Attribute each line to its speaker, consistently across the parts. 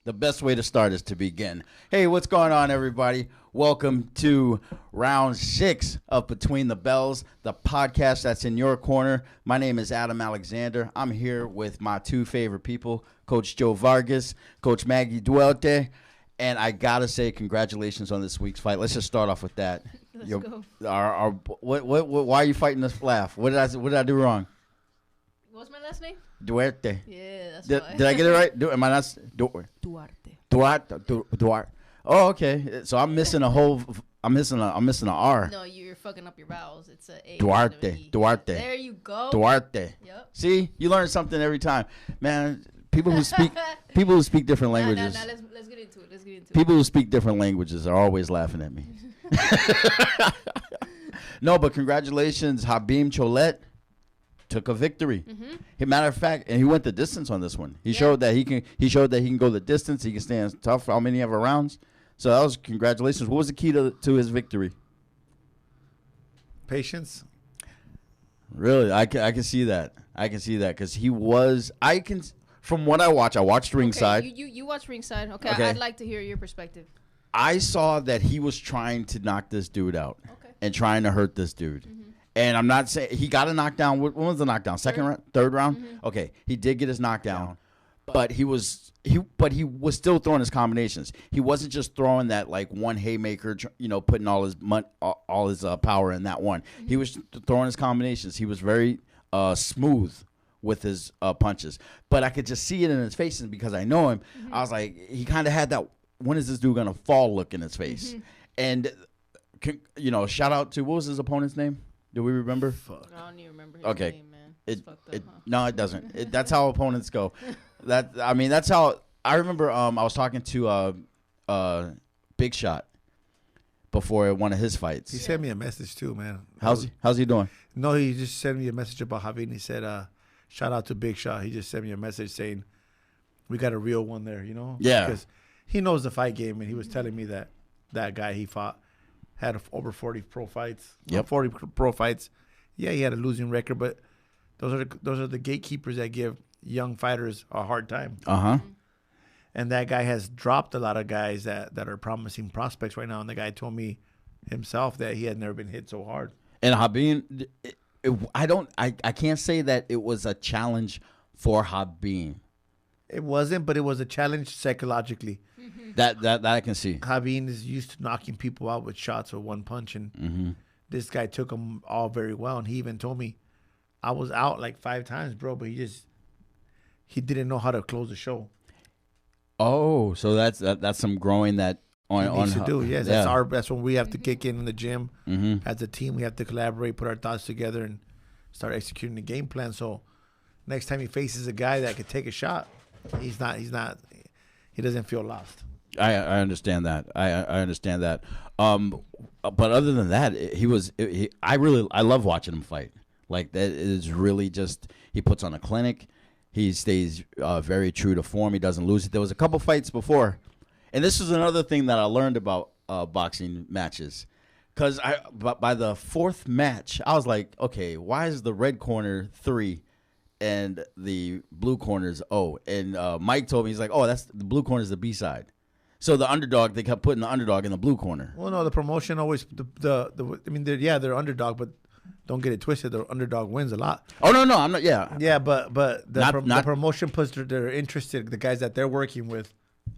Speaker 1: The best way to start is to begin. Hey, what's going on, everybody? Welcome to round 6 of Between the Bellz, the podcast that's in your corner. My name is Adam Alexander. I'm here with my two favorite people, Coach Joe Vargas, Coach Magz Duarte, and I gotta say congratulations on this week's fight. Let's just start off with that.
Speaker 2: Let's go.
Speaker 1: Why are you fighting this laugh? What did I do wrong?
Speaker 2: What's my last name?
Speaker 1: Duarte.
Speaker 2: Yeah, that's
Speaker 1: Did,
Speaker 2: why.
Speaker 1: did I get it right? Am I not?
Speaker 2: Duarte.
Speaker 1: Duarte. Oh, okay. So I'm missing a whole. I'm missing an R.
Speaker 2: No, you're fucking up your vowels. It's a A.
Speaker 1: Duarte. Duarte.
Speaker 2: There you go.
Speaker 1: Duarte.
Speaker 2: Yep.
Speaker 1: See, you learn something every time, man. People who speak different languages.
Speaker 2: Nah, let's get into it.
Speaker 1: People who speak different languages are always laughing at me. No, but congratulations, Habib Cholet took a victory.
Speaker 2: Mm-hmm.
Speaker 1: Matter of fact, and he went the distance on this one. He showed that he can. He showed that he can go the distance. He can stand tough for how many ever rounds. So that was congratulations. What was the key to his victory?
Speaker 3: Patience.
Speaker 1: Really, I can see that. I can see that because he was. From what I watched ringside.
Speaker 2: Okay, you watch ringside. Okay,
Speaker 1: Okay.
Speaker 2: I'd like to hear your perspective.
Speaker 1: I saw that he was trying to knock this dude out
Speaker 2: Okay.
Speaker 1: and trying to hurt this dude. Mm-hmm. And I'm not saying he got a knockdown. When was the knockdown? Third round?
Speaker 2: Mm-hmm.
Speaker 1: Okay, he did get his knockdown, but he was still throwing his combinations. He wasn't just throwing that like one haymaker, putting all his power in that one. Mm-hmm. He was throwing his combinations. He was very smooth with his punches, but I could just see it in his face, and because I know him, mm-hmm. I was like, he kind of had that when is this dude gonna fall look in his face. Mm-hmm. And shout out to, what was his opponent's name? Do we remember?
Speaker 2: I don't even remember his name, man. It's fucked up, huh?
Speaker 1: No, it doesn't. That's how opponents go. That's how I remember. I was talking to Big Shot before one of his fights.
Speaker 3: He sent me a message too, man.
Speaker 1: How's he doing?
Speaker 3: No, he just sent me a message about Javi. He said, shout out to Big Shot. He just sent me a message saying, we got a real one there,
Speaker 1: Yeah.
Speaker 3: Because he knows the fight game, and he was telling me that guy he fought had over 40 pro fights.
Speaker 1: Yep.
Speaker 3: 40 pro fights. Yeah, he had a losing record, but those are the gatekeepers that give young fighters a hard time.
Speaker 1: Uh-huh.
Speaker 3: And that guy has dropped a lot of guys that are promising prospects right now. And the guy told me himself that he had never been hit so hard.
Speaker 1: And Habib, I can't say that it was a challenge for Habib.
Speaker 3: It wasn't, but it was a challenge psychologically.
Speaker 2: Mm-hmm.
Speaker 1: That I can see.
Speaker 3: Habib is used to knocking people out with shots with one punch, and this guy took them all very well. And he even told me, I was out like 5 times, bro, but he didn't know how to close the show.
Speaker 1: Oh, so that's some growing that on
Speaker 3: needs to do. Yes,
Speaker 1: yeah.
Speaker 3: that's when we have to kick in the gym.
Speaker 1: Mm-hmm.
Speaker 3: As a team, we have to collaborate, put our thoughts together, and start executing the game plan. So next time he faces a guy that could take a shot, he doesn't feel lost.
Speaker 1: I understand that. I understand that. But other than that, I love watching him fight. Like, that is really just, he puts on a clinic. He stays very true to form. He doesn't lose it. There was a couple fights before, and this is another thing that I learned about boxing matches. Because by the 4th match, I was like, okay, why is the red corner 3 and the blue corner is O? And Mike told me, he's like, oh, that's the blue corner is the B side. So the underdog, they kept putting the underdog in the blue corner.
Speaker 3: Well, no, the promotion always they're underdog, but don't get it twisted. The underdog wins a lot.
Speaker 1: Oh no, I'm not. Yeah,
Speaker 3: yeah, but the promotion puts their interested the guys that they're working with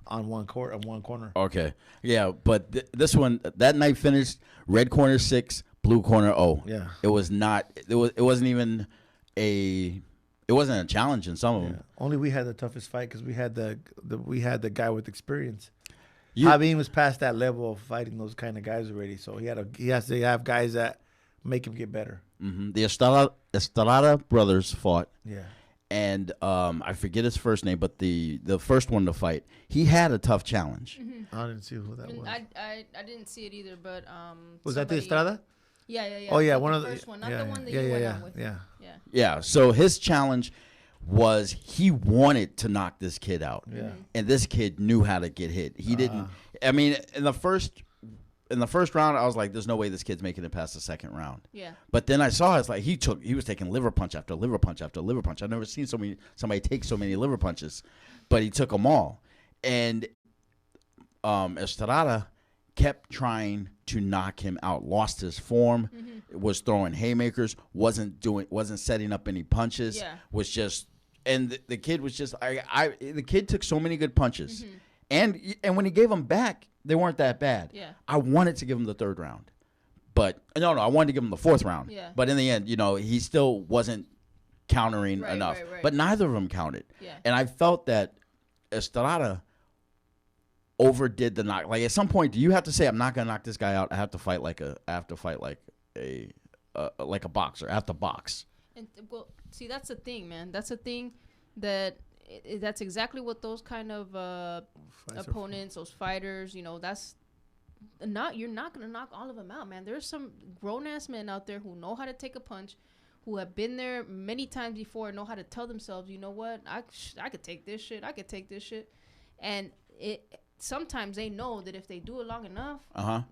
Speaker 3: on one corner.
Speaker 1: Okay, yeah, but this one that night finished red corner 6, blue corner O.
Speaker 3: Yeah,
Speaker 1: it was not. It wasn't even a. It wasn't a challenge in some of them.
Speaker 3: Only we had the toughest fight because we had the guy with experience. Habib was past that level of fighting those kind of guys already, so he has to have guys that make him get better.
Speaker 1: Mm-hmm. The Estrada brothers fought.
Speaker 3: Yeah.
Speaker 1: And I forget his first name, but the first one to fight, he had a tough challenge.
Speaker 2: Mm-hmm.
Speaker 3: I didn't see who that was.
Speaker 2: I didn't see it either, but
Speaker 3: was that the Estrada?
Speaker 2: Yeah.
Speaker 3: Oh yeah,
Speaker 2: like
Speaker 3: one of
Speaker 2: the
Speaker 3: the
Speaker 2: first one, not the one that you went on with.
Speaker 1: Yeah. So his challenge was he wanted to knock this kid out.
Speaker 3: Yeah.
Speaker 1: And this kid knew how to get hit. He didn't. I mean, in the first round, I was like, "There's no way this kid's making it past the second round."
Speaker 2: Yeah.
Speaker 1: But then I saw it's like he was taking liver punch after liver punch after liver punch. I've never seen somebody take so many liver punches, but he took them all. And Estrada kept trying to knock him out, lost his form, was throwing haymakers, wasn't setting up any punches, was just, and the kid was just, the kid took so many good punches, and when he gave them back, they weren't that bad.
Speaker 2: Yeah.
Speaker 1: I wanted to give him the third round, but no, I wanted to give him the fourth round.
Speaker 2: Yeah.
Speaker 1: But in the end, he still wasn't countering enough. Right. But neither of them counted.
Speaker 2: Yeah.
Speaker 1: And I felt that Estrada overdid the knock. Like at some point, do you have to say, I'm not gonna knock this guy out? I have to fight like a boxer. I have to box.
Speaker 2: And well, see, that's the thing, man. That's the thing that that's exactly what those kind of opponents, those fighters, that's not. You're not gonna knock all of them out, man. There's some grown ass men out there who know how to take a punch, who have been there many times before, know how to tell themselves, you know what, I could take this shit. I could take this shit, and sometimes they know that if they do it long enough,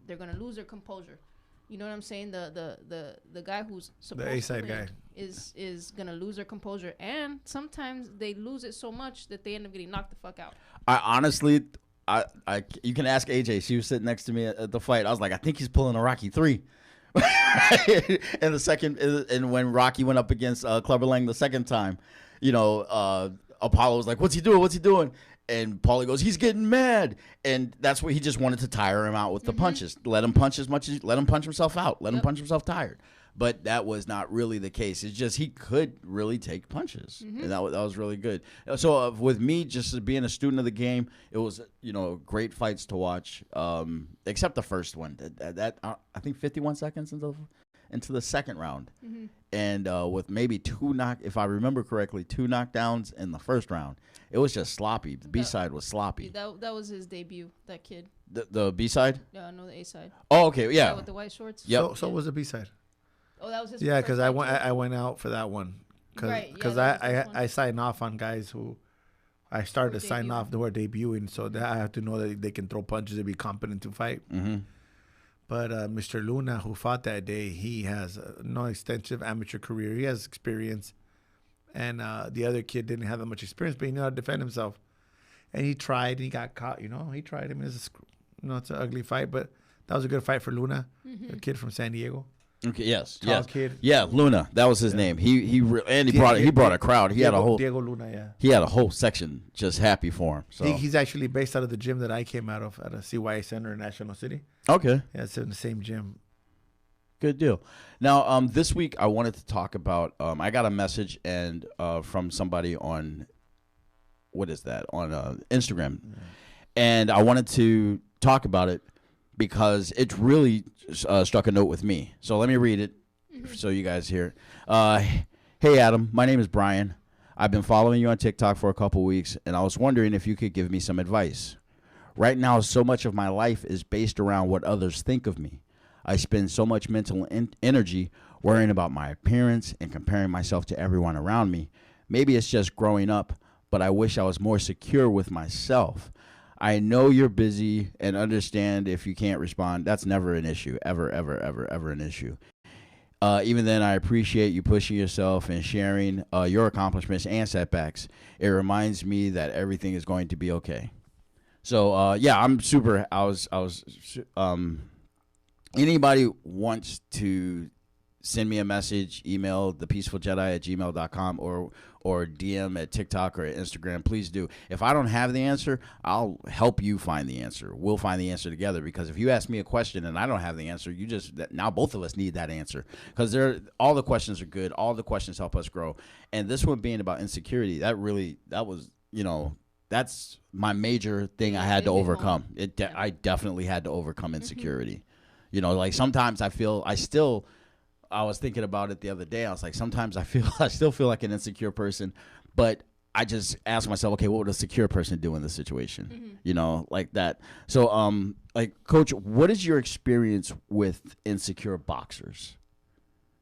Speaker 2: they're gonna lose their composure. You know what I'm saying? The guy who's supposed
Speaker 3: the A-side
Speaker 2: to win
Speaker 3: guy
Speaker 2: is gonna lose their composure, and sometimes they lose it so much that they end up getting knocked the fuck out.
Speaker 1: I honestly, you can ask AJ. She was sitting next to me at the fight. I was like, I think he's pulling a Rocky 3. And the second, and when Rocky went up against Clubber Lang the second time, Apollo was like, "What's he doing? What's he doing?" And Paulie goes, "He's getting mad," and that's what he just wanted to tire him out with the punches. Let him punch let him punch himself out. Let him punch himself tired. But that was not really the case. It's just he could really take punches, and that was really good. So with me, just being a student of the game, it was great fights to watch. Except the first one, that I think 51 seconds into the second round, and with maybe if I remember correctly, 2 knockdowns in the first round. It was just sloppy. The B-side was sloppy.
Speaker 2: That was his debut, that kid.
Speaker 1: The B-side?
Speaker 2: No, the A-side.
Speaker 1: Oh, okay, yeah.
Speaker 2: With the white shorts?
Speaker 1: Yep.
Speaker 3: So was the B-side.
Speaker 2: Oh, that was his
Speaker 3: Yeah, because I went out for that one. Because I signed off on guys who I started to sign off. They were debuting, so that I have to know that they can throw punches and be competent to fight. But Mr. Luna, who fought that day, he has no extensive amateur career. He has experience. And the other kid didn't have that much experience, but he knew how to defend himself. And he tried, and he got caught. He tried. I mean, it's an ugly fight, but that was a good fight for Luna, a kid from San Diego.
Speaker 1: Okay. Yes.
Speaker 3: Tall kid.
Speaker 1: Yeah, Luna. That was his name. He brought a crowd. He had a whole
Speaker 3: Diego Luna. Yeah.
Speaker 1: He had a whole section just happy for him. So
Speaker 3: he's actually based out of the gym that I came out of at a CYA Center in National City.
Speaker 1: Okay.
Speaker 3: Yeah, it's in the same gym.
Speaker 1: Good deal. Now, this week I wanted to talk about. I got a message from somebody on, what is that, on Instagram, and I wanted to talk about it because it really struck a note with me. So let me read it so you guys hear it. Hey Adam, my name is Brian. I've been following you on TikTok for a couple weeks, and I was wondering if you could give me some advice. Right now, so much of my life is based around what others think of me. I spend so much mental energy worrying about my appearance and comparing myself to everyone around me. Maybe it's just growing up, but I wish I was more secure with myself. I know you're busy and understand if you can't respond. That's never an issue, ever, ever, ever, ever an issue. Even then, I appreciate you pushing yourself and sharing your accomplishments and setbacks. It reminds me that everything is going to be okay. So, I'm super. Anybody wants to send me a message, email thepeacefuljedi@gmail.com or DM at TikTok or at Instagram, please do. If I don't have the answer, I'll help you find the answer. We'll find the answer together, because if you ask me a question and I don't have the answer, now both of us need that answer, because all the questions are good. All the questions help us grow. And this one being about insecurity, that was, that's my major thing I had to overcome. I definitely had to overcome insecurity. Like sometimes I was thinking about it the other day. I was like, sometimes I still feel like an insecure person, but I just ask myself, okay, what would a secure person do in this situation? Like that. So, Coach, what is your experience with insecure boxers?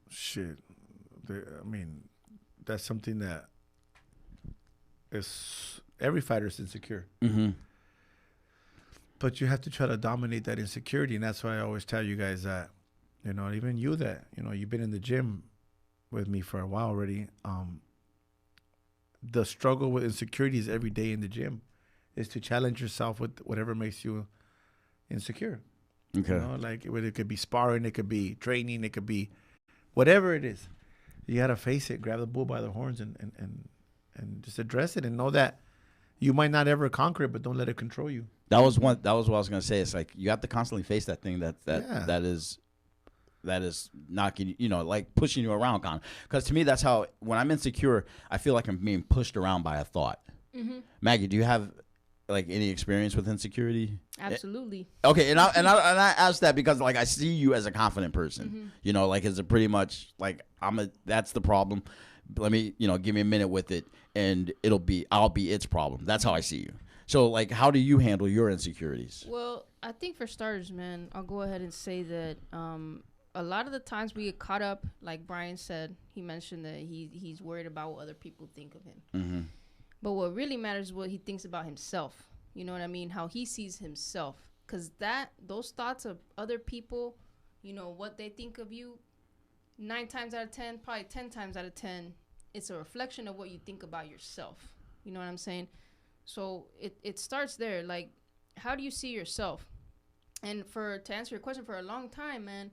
Speaker 3: Shit. That's something that is, every fighter's insecure. But you have to try to dominate that insecurity, and that's why I always tell you guys that, even you that, you've been in the gym with me for a while already. The struggle with insecurity is every day in the gym. is to challenge yourself with whatever makes you insecure.
Speaker 1: Okay.
Speaker 3: You know, like it could be sparring, it could be training, it could be whatever it is. You got to face it, grab the bull by the horns and just address it and know that you might not ever conquer it, but don't let it control you.
Speaker 1: That was what I was going to say. It's like you have to constantly face that thing that is knocking, like pushing you around. Because to me, that's how, when I'm insecure, I feel like I'm being pushed around by a thought. Mm-hmm. Maggie, do you have like any experience with insecurity?
Speaker 2: Absolutely.
Speaker 1: Okay, and I asked that because like I see you as a confident person. Mm-hmm. Like is it pretty much like that's the problem. Let me, give me a minute with it, and I'll be its problem. That's how I see you. So like, how do you handle your insecurities?
Speaker 2: Well, I think for starters, man, I'll go ahead and say that a lot of the times we get caught up, like Brian said, he mentioned that he's worried about what other people think of him. Mm-hmm. But what really matters is what he thinks about himself. You know what I mean? How he sees himself. Because those thoughts of other people, what they think of you, 9 times out of 10, probably 10 times out of 10, it's a reflection of what you think about yourself. You know what I'm saying? So it starts there. Like, how do you see yourself? And to answer your question, for a long time, man,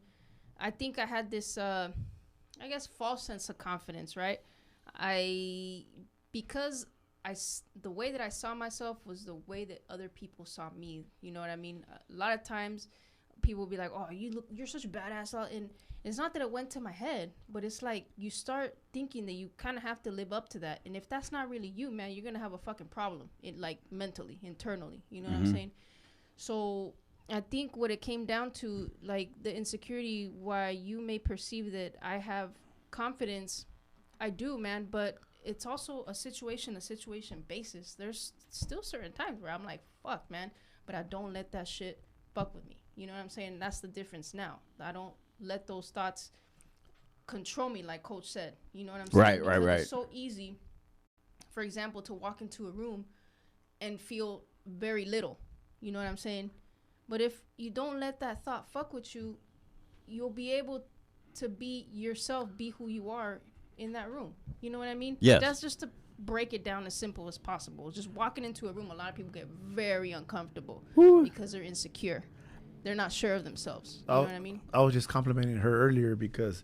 Speaker 2: I think I had this, false sense of confidence, right? Because the way that I saw myself was the way that other people saw me. You know what I mean? A lot of times people will be like, oh, you're such a badass. And it's not that it went to my head, but it's like you start thinking that you kind of have to live up to that. And if that's not really you, man, you're going to have a fucking problem, like mentally, internally. You know what I'm saying? So I think what it came down to, like the insecurity, why you may perceive that I have confidence, I do, man, but it's also a situation basis. There's still certain times where I'm like, fuck, man, but I don't let that shit fuck with me. You know what I'm saying? That's the difference now. I don't let those thoughts control me, like Coach said. You know what I'm saying? Right. It's so easy, for example, to walk into a room and feel very little. You know what I'm saying? But if you don't let that thought fuck with you, you'll be able to be yourself, be who you are in that room. You know what I mean?
Speaker 1: Yes.
Speaker 2: That's just to break it down as simple as possible. Just walking into a room, a lot of people get very uncomfortable because they're insecure. They're not sure of themselves. You know what I mean?
Speaker 3: I was just complimenting her earlier because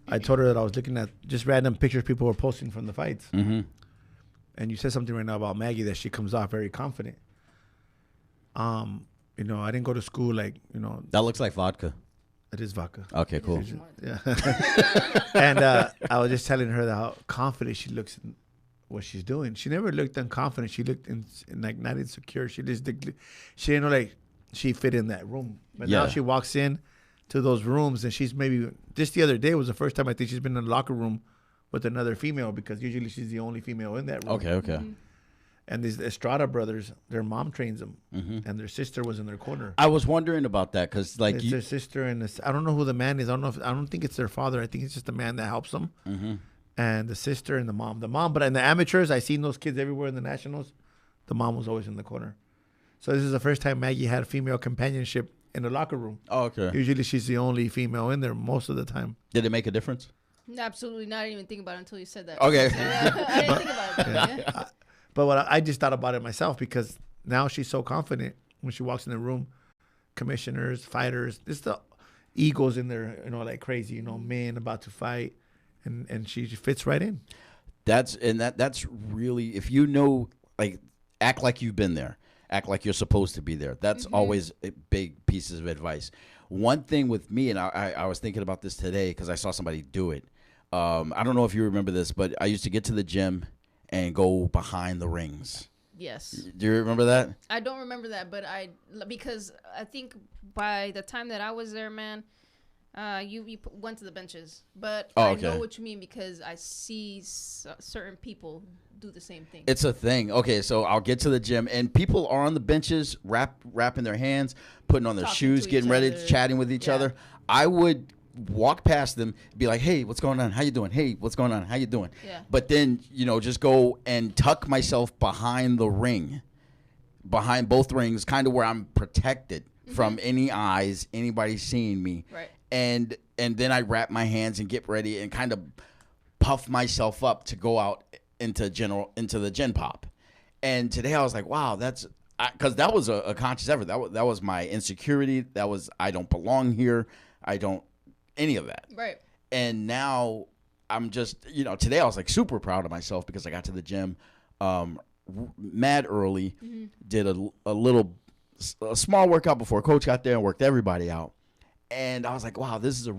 Speaker 3: I told her that I was looking at just random pictures people were posting from the fights. Mm-hmm. And you said something right now about Maggie, that she comes off very confident. I didn't go to school
Speaker 1: That looks like vodka.
Speaker 3: It is vodka.
Speaker 1: Okay, cool.
Speaker 3: Yeah. And I was just telling her how confident she looks in what she's doing. She never looked unconfident. She looked like not insecure. She didn't know like she fit in that room. But now she walks in to those rooms, and she's maybe just the other day was the first time I think she's been in the locker room with another female, because usually she's the only female in that room.
Speaker 1: Okay. Mm-hmm.
Speaker 3: And these Estrada brothers, their mom trains them, and their sister was in their corner.
Speaker 1: I was wondering about that because, like,
Speaker 3: it's their sister, and I don't know who the man is. I don't think it's their father. I think it's just the man that helps them. Mm-hmm. And the sister and the mom. But in the amateurs, I seen those kids everywhere in the nationals. The mom was always in the corner. So this is the first time Maggie had female companionship in the locker room. Oh, okay. Usually she's the only female in there most of the time.
Speaker 1: Did it make a difference?
Speaker 2: Absolutely not. I didn't even think about it until you said that.
Speaker 1: Okay.
Speaker 2: I didn't think about it. Yeah.
Speaker 3: But what I just thought about it myself, because now she's so confident when she walks in the room. Commissioners, fighters, there's the egos in there, like crazy, men about to fight, and she fits right in. That's
Speaker 1: really, if like, act like you've been there, act like you're supposed to be there. That's always a big pieces of advice. One thing with me, and I was thinking about this today because I saw somebody do it. I don't know if you remember this, but I used to get to the gym and go behind the rings.
Speaker 2: Yes.
Speaker 1: Do you remember that?
Speaker 2: I don't remember that, but because I think by the time that I was there, man, you went to the benches. But I know what you mean, because I see certain people do the same thing.
Speaker 1: It's a thing. Okay, so I'll get to the gym, and people are on the benches, wrapping their hands, putting on their shoes, getting ready, chatting with each other. I would walk past them, be like, hey, what's going on? How you doing? Hey, what's going on? How you doing? Yeah. But then, just go and tuck myself behind the ring, behind both rings, kind of where I'm protected from any eyes, anybody seeing me. Right. And then I wrap my hands and get ready and kind of puff myself up to go out into the gen pop. And today I was like, wow, that's because that was a conscious effort. That was my insecurity. That was I don't belong here. I don't any of that.
Speaker 2: Right.
Speaker 1: And now I'm just, today I was like super proud of myself because I got to the gym mad early, did a small workout before Coach got there and worked everybody out. And I was like, wow, this is a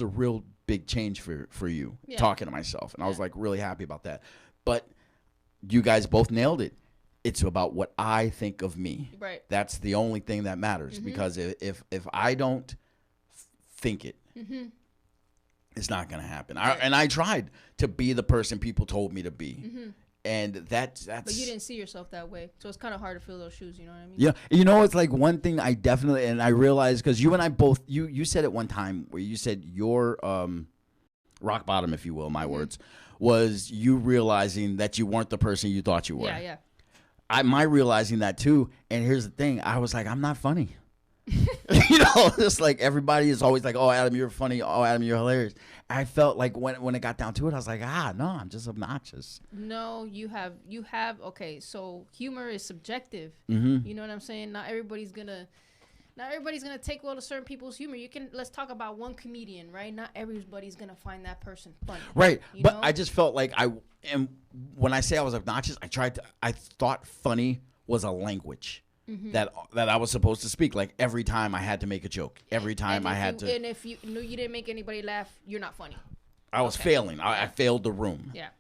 Speaker 1: real big change for you, talking to myself. And I was like really happy about that. But you guys both nailed it. It's about what I think of me.
Speaker 2: Right.
Speaker 1: That's the only thing that matters because if I don't think it, it's not going to happen. And I tried to be the person people told me to be. And that's.
Speaker 2: But you didn't see yourself that way, so it's kind of hard to fill those shoes. You know what I mean?
Speaker 1: Yeah, it's like one thing I definitely, and I realized because you and I both, you said it one time where you said your rock bottom, if you will, my words, was you realizing that you weren't the person you thought you were.
Speaker 2: Yeah.
Speaker 1: My realizing that too. And here's the thing, I was like, I'm not funny. Just like everybody is always like, oh, Adam, you're funny. Oh, Adam, you're hilarious. I felt like when it got down to it, I was like, no, I'm just obnoxious.
Speaker 2: No, you have. Okay, so humor is subjective. You know what I'm saying? Not everybody's gonna take well to certain people's humor. Let's talk about one comedian, right? Not everybody's gonna find that person funny.
Speaker 1: Right. But I just felt like when I say I was obnoxious, I thought funny was a language. That I was supposed to speak. Like every time I had to make a joke. Every time I had to.
Speaker 2: And if you knew you didn't make anybody laugh, you're not funny.
Speaker 1: I was failing. I failed the room.
Speaker 2: Yeah.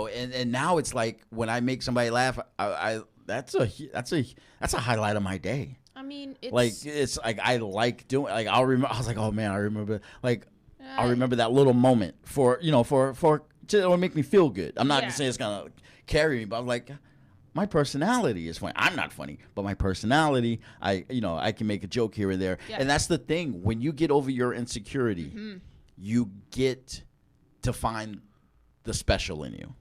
Speaker 1: And now it's like when I make somebody laugh, that's a highlight of my day.
Speaker 2: I mean,
Speaker 1: it's like I like doing. Like I'll remember. I was like, oh man, I remember. Like I'll remember that little moment for it'll make me feel good. I'm not gonna say it's gonna carry me, but I'm like. My personality is funny. I'm not funny, but my personality, I can make a joke here and there. Yeah. And that's the thing. When you get over your insecurity, you get to find the special in you.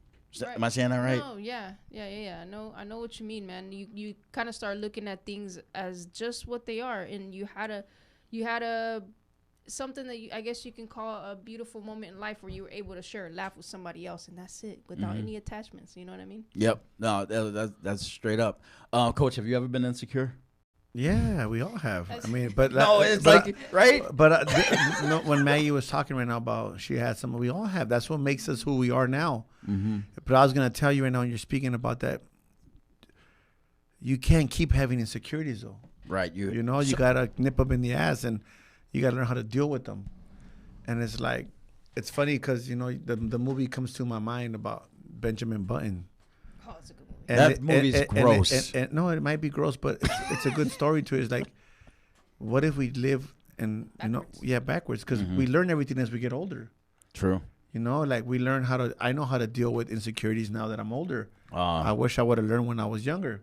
Speaker 1: Am I saying that right?
Speaker 2: No, yeah. I know what you mean, man. You kind of start looking at things as just what they are, and you had a something that I guess you can call a beautiful moment in life where you were able to share a laugh with somebody else, and that's it, without any attachments. You know what I mean? Yep.
Speaker 1: No, that's straight up. Coach, have you ever been insecure?
Speaker 3: Yeah, we all have. I mean, but
Speaker 1: right.
Speaker 3: But when Maggie was talking right now about she had some, we all have. That's what makes us who we are now. But I was gonna tell you right now, when you're speaking about that, you can't keep having insecurities though.
Speaker 1: Right.
Speaker 3: You gotta nip them in the ass and. You got to learn how to deal with them. And it's like, it's funny because, the movie comes to my mind about Benjamin Button.
Speaker 2: Oh, it's a good movie.
Speaker 1: And that movie's gross.
Speaker 3: No, it might be gross, but it's a good story to it. It's like, what if we live backwards? Because we learn everything as we get older.
Speaker 1: True.
Speaker 3: Like we learn I know how to deal with insecurities now that I'm older. I wish I would have learned when I was younger.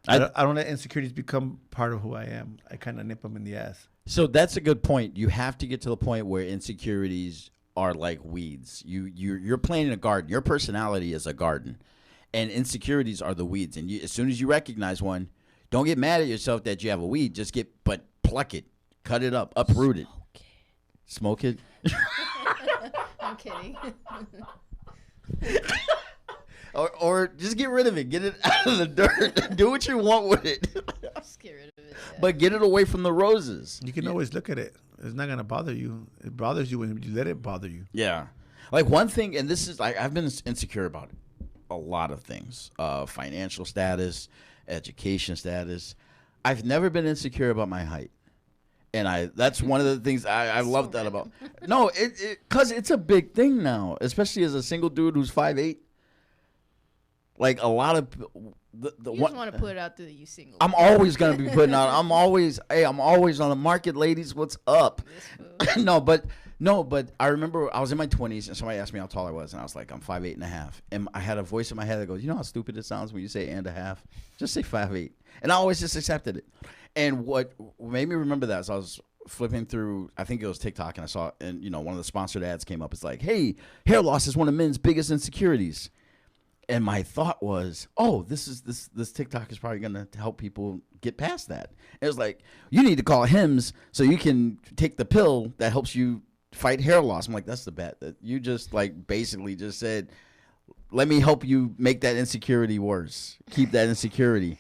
Speaker 3: And I don't let insecurities become part of who I am. I kind of nip them in the ass.
Speaker 1: So that's a good point. You have to get to the point where insecurities are like weeds. You're planting a garden. Your personality is a garden, and insecurities are the weeds. And as soon as you recognize one, don't get mad at yourself that you have a weed. Just pluck it, cut it up, uproot it. Smoke it.
Speaker 2: I'm kidding.
Speaker 1: Or just get rid of it. Get it out of the dirt. Do what you want with it.
Speaker 2: Just get rid of it. Yeah.
Speaker 1: But get it away from the roses.
Speaker 3: You can always look at it. It's not going to bother you. It bothers you when you let it bother you.
Speaker 1: Yeah. Like one thing, and this is like I've been insecure about a lot of things. Financial status, education status. I've never been insecure about my height. And that's one of the things I love that about. No, because it's a big thing now, especially as a single dude who's 5'8". Like a lot of
Speaker 2: you just want to put it out there that you single.
Speaker 1: I'm always gonna be putting out. I'm always on the market, ladies. What's up? No, but I remember I was in my 20s and somebody asked me how tall I was, and I was like, I'm 5'8.5", and I had a voice in my head that goes, you know how stupid it sounds when you say and a half? Just say 5'8", and I always just accepted it. And what made me remember that is I was flipping through, I think it was TikTok, and I saw, and one of the sponsored ads came up. It's like, hey, hair loss is one of men's biggest insecurities. And my thought was, oh, this TikTok is probably going to help people get past that. It was like, you need to call Hims so you can take the pill that helps you fight hair loss. I'm like, that's the bet. That you just basically just said, let me help you make that insecurity worse. Keep that insecurity.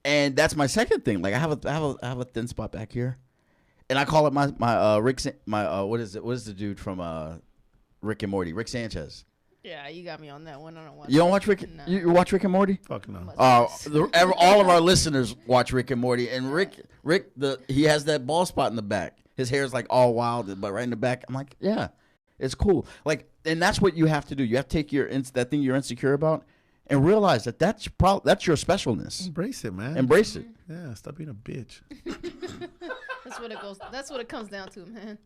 Speaker 1: And that's my second thing. Like I have a thin spot back here, and I call it my Rick. What is it? What is the dude from Rick and Morty? Rick Sanchez.
Speaker 2: Yeah, you got me on that one. I don't watch.
Speaker 1: You don't watch Rick?
Speaker 2: No.
Speaker 1: You watch Rick and Morty?
Speaker 3: Fuck no.
Speaker 1: All of our listeners watch Rick and Morty, and Rick, he has that bald spot in the back. His hair is like all wild, but right in the back. I'm like, yeah, it's cool. Like, and that's what you have to do. You have to take that thing you're insecure about, and realize that's your specialness.
Speaker 3: Embrace it, man.
Speaker 1: Embrace it.
Speaker 3: Yeah, stop being a bitch.
Speaker 2: That's what it goes. That's what it comes down to, man.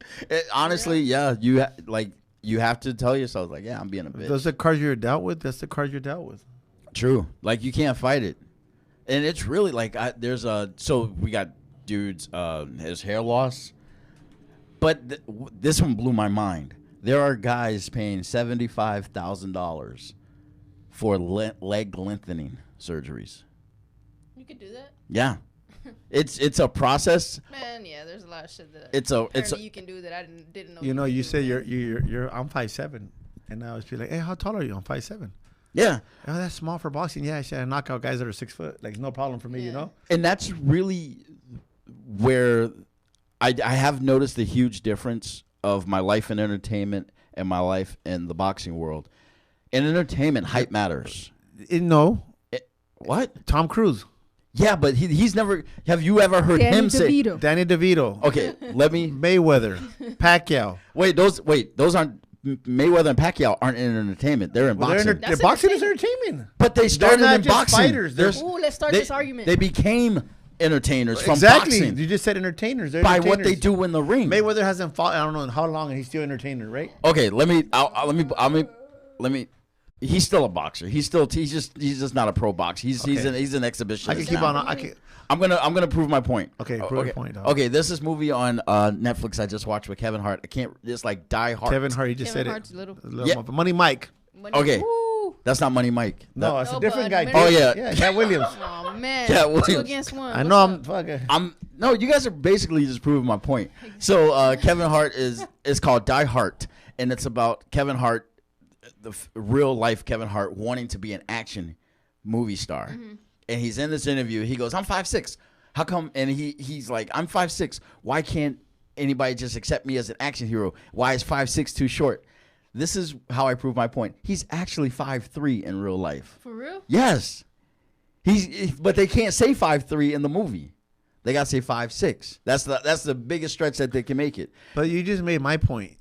Speaker 1: Honestly, yeah, you have to tell yourself, like, yeah, I'm being a bitch.
Speaker 3: Those are the cards you're dealt with. That's the cards you're dealt with.
Speaker 1: True. Like, you can't fight it. And it's really like, so we got dudes, his hair loss. But this one blew my mind. There are guys paying $75,000 for leg lengthening surgeries.
Speaker 2: You could do that.
Speaker 1: Yeah. It's a process.
Speaker 2: Man, yeah, there's a lot of shit that you can do that I didn't know.
Speaker 3: You know, you say you're I'm 5'7", and I was like, hey, how tall are you? I'm 5'7".
Speaker 1: Yeah.
Speaker 3: Oh, that's small for boxing. Yeah, I said I knock out guys that are 6 foot. Like, no problem for me, you know.
Speaker 1: And that's really where I have noticed the huge difference of my life in entertainment and my life in the boxing world. In entertainment, height matters. What?
Speaker 3: Tom Cruise.
Speaker 1: Yeah, but he's never. Have you ever heard him say
Speaker 3: Danny DeVito?
Speaker 1: Okay, let me.
Speaker 3: Mayweather, Pacquiao.
Speaker 1: Those aren't Mayweather and Pacquiao aren't in entertainment. They're in boxing.
Speaker 3: They're boxing is entertainment.
Speaker 1: But they started in boxing.
Speaker 3: Fighters.
Speaker 2: Let's start this argument.
Speaker 1: They became entertainers from
Speaker 3: exactly.
Speaker 1: boxing.
Speaker 3: You just said entertainers. They're
Speaker 1: by
Speaker 3: entertainers.
Speaker 1: What they do in the ring.
Speaker 3: Mayweather hasn't fought. I don't know how long, and he's still an entertainer, right?
Speaker 1: Okay, let me. He's still a boxer. He's just not a pro boxer. He's an exhibitionist.
Speaker 3: I can keep on.
Speaker 1: I'm gonna prove my point.
Speaker 3: Okay, prove your point. Dog.
Speaker 1: Okay, there's this movie on Netflix I just watched with Kevin Hart. I can't. It's like Die Hard.
Speaker 3: Kevin Hart. He just
Speaker 2: Kevin
Speaker 3: said
Speaker 2: Hart's
Speaker 3: it. Yeah. Money Mike.
Speaker 1: Okay.
Speaker 2: Woo.
Speaker 1: That's not Money Mike.
Speaker 3: No, it's a different guy.
Speaker 1: Oh yeah.
Speaker 3: Yeah, Cat Williams.
Speaker 2: Oh man.
Speaker 1: Cat Williams.
Speaker 2: 2 against 1.
Speaker 3: I know I'm fucking.
Speaker 1: No, you guys are basically just proving my point. So Kevin Hart is called Die Hard, and it's about Kevin Hart, the real life Kevin Hart, wanting to be an action movie star. Mm-hmm. And he's in this interview. He goes, "I'm 5'6". How come?" And he's like, "I'm 5'6". Why can't anybody just accept me as an action hero? Why is 5'6" too short? This is how I prove my point. He's actually 5'3" in real life.
Speaker 2: For real?
Speaker 1: Yes. But they can't say 5'3" in the movie. They gotta say 5'6". That's the biggest stretch that they can make it.
Speaker 3: But you just made my point.